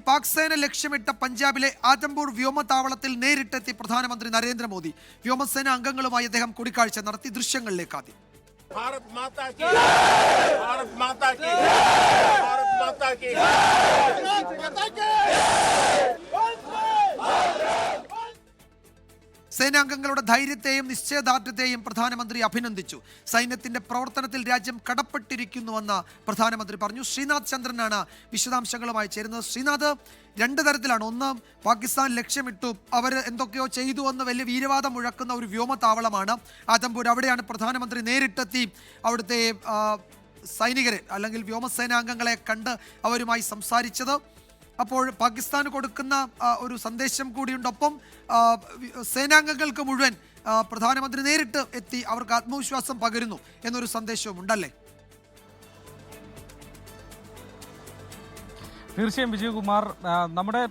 പാക് സേന ലക്ഷ്യമിട്ട പഞ്ചാബിലെ ആദംപൂർ വ്യോമതാവളത്തിൽ നേരിട്ടെത്തി പ്രധാനമന്ത്രി നരേന്ദ്രമോദി. വ്യോമസേന അംഗങ്ങളുമായി അദ്ദേഹം കൂടിക്കാഴ്ച നടത്തി. ദൃശ്യങ്ങളിലേക്ക് ആദ്യം. ഭാരത് മാതാ കി, ഭാരത് മാതാ കി, ഭാരത് മാതാ കി. സേനാംഗങ്ങളുടെ ധൈര്യത്തെയും നിശ്ചയദാർഢ്യത്തെയും പ്രധാനമന്ത്രി അഭിനന്ദിച്ചു. സൈന്യത്തിന്റെ പ്രവർത്തനത്തിൽ രാജ്യം കടപ്പെട്ടിരിക്കുന്നുവെന്ന് പ്രധാനമന്ത്രി പറഞ്ഞു. ശ്രീനാഥ് ചന്ദ്രനാണ് വിശദാംശങ്ങളുമായി ചേരുന്നത്. ശ്രീനാഥ്, രണ്ട് തരത്തിലാണ്. ഒന്ന്, പാകിസ്ഥാൻ ലക്ഷ്യമിട്ടു, അവർ എന്തൊക്കെയോ ചെയ്തു എന്ന് വലിയ വീരവാദം മുഴക്കുന്ന ഒരു വ്യോമതാവളമാണ് ആദംപൂർ. അവിടെയാണ് പ്രധാനമന്ത്രി നേരിട്ടെത്തി അവിടുത്തെ സൈനികരെ അല്ലെങ്കിൽ വ്യോമസേനാംഗങ്ങളെ കണ്ട് അവരുമായി സംസാരിച്ചത്. അപ്പോൾ പാകിസ്ഥാന് കൊടുക്കുന്ന ഒരു സന്ദേശം കൂടിയുണ്ട്. ഒപ്പം സേനാംഗങ്ങൾക്ക് മുഴുവൻ പ്രധാനമന്ത്രി നേരിട്ട് എത്തി അവർക്ക് ആത്മവിശ്വാസം പകരുന്നു എന്നൊരു സന്ദേശവും ഉണ്ടല്ലേ? തീർച്ചയായും വിജയകുമാർ, നമ്മുടെ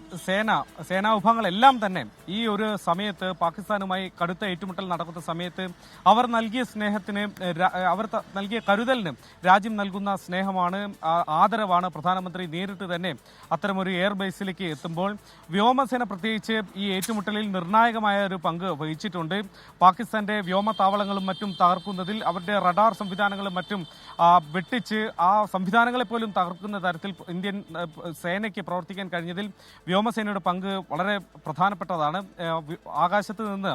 സേനാ വിഭാഗങ്ങളെല്ലാം തന്നെ ഈ ഒരു സമയത്ത് പാകിസ്ഥാനുമായി കടുത്ത ഏറ്റുമുട്ടൽ നടക്കുന്ന സമയത്ത് അവർ നൽകിയ സ്നേഹത്തിന്, അവർ നൽകിയ കരുതലിന് രാജ്യം നൽകുന്ന സ്നേഹമാണ്, ആദരവാണ്. പ്രധാനമന്ത്രി നേരിട്ട് തന്നെ അത്തരമൊരു എയർബേസിലേക്ക് എത്തുമ്പോൾ വ്യോമസേന പ്രത്യേകിച്ച് ഈ ഏറ്റുമുട്ടലിൽ നിർണായകമായ ഒരു പങ്ക് വഹിച്ചിട്ടുണ്ട്. പാകിസ്ഥാന്റെ വ്യോമതാവളങ്ങളും മറ്റും തകർക്കുന്നതിൽ, അവരുടെ റഡാർ സംവിധാനങ്ങളും മറ്റും വെട്ടിച്ച് ആ സംവിധാനങ്ങളെ പോലും തകർക്കുന്ന തരത്തിൽ ഇന്ത്യൻ സേനയ്ക്ക് പ്രവർത്തിക്കാൻ കഴിഞ്ഞതിൽ വ്യോമസേനയുടെ പങ്ക് വളരെ പ്രധാനപ്പെട്ടതാണ്. ആകാശത്ത് നിന്ന്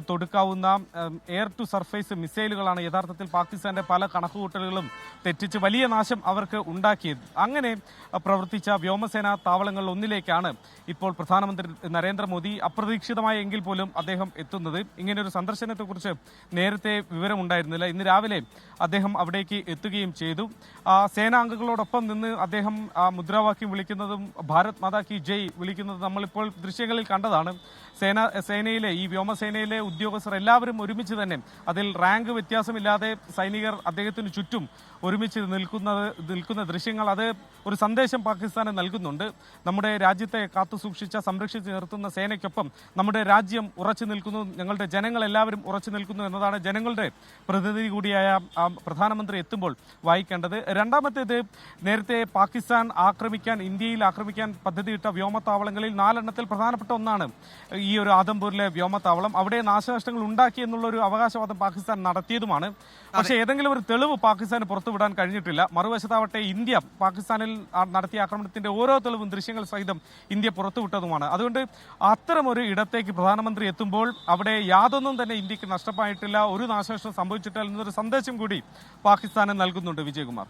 തൊടുക്കാവുന്ന എയർ ടു സർഫേസ് മിസൈലുകളാണ് യഥാർത്ഥത്തിൽ പാകിസ്ഥാന്റെ പല കണക്കുകൂട്ടലുകളും തെറ്റിച്ച് വലിയ നാശം അവർക്ക് ഉണ്ടാക്കിയത്. അങ്ങനെ പ്രവർത്തിച്ച വ്യോമസേനാ താവളങ്ങളിൽ ഒന്നിലേക്കാണ് ഇപ്പോൾ പ്രധാനമന്ത്രി നരേന്ദ്രമോദി അപ്രതീക്ഷിതമായ എങ്കിൽ പോലും അദ്ദേഹം എത്തുന്നത്. ഇങ്ങനെയൊരു സന്ദർശനത്തെക്കുറിച്ച് നേരത്തെ വിവരമുണ്ടായിരുന്നില്ല. ഇന്ന് രാവിലെ അദ്ദേഹം അവിടേക്ക് എത്തുകയും ചെയ്തു. സേനാംഗങ്ങളോടൊപ്പം നിന്ന് അദ്ദേഹം മുദ്രാവാക്യം വിളിക്കുന്നതും ഭാരത് മാതാ കി ജയ് വിളിക്കുന്നതും നമ്മളിപ്പോൾ ദൃശ്യങ്ങളിൽ കണ്ടതാണ്. സേനയിലെ ഈ വ്യോമസേനയിലെ ഉദ്യോഗസ്ഥർ എല്ലാവരും ഒരുമിച്ച് തന്നെ, അതിൽ റാങ്ക് വ്യത്യാസമില്ലാതെ സൈനികർ അദ്ദേഹത്തിന് ചുറ്റും ഒരുമിച്ച് നിൽക്കുന്ന ദൃശ്യങ്ങൾ, അത് ഒരു സന്ദേശം പാകിസ്ഥാന് നൽകുന്നുണ്ട്. നമ്മുടെ രാജ്യത്തെ കാത്തുസൂക്ഷിച്ച, സംരക്ഷിച്ച് നിർത്തുന്ന സേനയ്ക്കൊപ്പം നമ്മുടെ രാജ്യം ഉറച്ചു നിൽക്കുന്നു, ഞങ്ങളുടെ ജനങ്ങളെല്ലാവരും ഉറച്ചു നിൽക്കുന്നു എന്നതാണ് ജനങ്ങളുടെ പ്രതിനിധി കൂടിയായ പ്രധാനമന്ത്രി എത്തുമ്പോൾ വായിക്കേണ്ടത്. രണ്ടാമത്തേത്, നേരത്തെ പാകിസ്ഥാൻ ഇന്ത്യയിൽ ആക്രമിക്കാൻ പദ്ധതിയിട്ട വ്യോമത്താവളങ്ങളിൽ 4 എണ്ണത്തിൽ പ്രധാനപ്പെട്ട ഒന്നാണ് ഈ ഒരു ആദംപൂരിലെ വ്യോമത്താവളം. അവിടെ നാശനഷ്ടങ്ങൾ ഉണ്ടാക്കി എന്നുള്ള ഒരു അവകാശവാദം പാകിസ്ഥാൻ നടത്തിയതുമാണ്. പക്ഷേ ഏതെങ്കിലും ഒരു തെളിവ് പാകിസ്ഥാന് പുറത്തുവിടാൻ കഴിഞ്ഞിട്ടില്ല. മറുവശത്താവട്ടെ ഇന്ത്യ പാകിസ്ഥാനിൽ നടത്തിയ ആക്രമണത്തിന്റെ ഓരോ തെളിവും ദൃശ്യങ്ങൾ സഹിതം ഇന്ത്യ പുറത്തുവിട്ടതുമാണ്. അതുകൊണ്ട് അത്തരമൊരു ഇടത്തേക്ക് പ്രധാനമന്ത്രി എത്തുമ്പോൾ അവിടെ യാതൊന്നും തന്നെ ഇന്ത്യക്ക് നഷ്ടമായിട്ടില്ല, ഒരു നാശനഷ്ടം സംഭവിച്ചിട്ടില്ല എന്നൊരു സന്ദേശം കൂടി പാകിസ്ഥാന് നൽകുന്നുണ്ട് വിജയകുമാർ.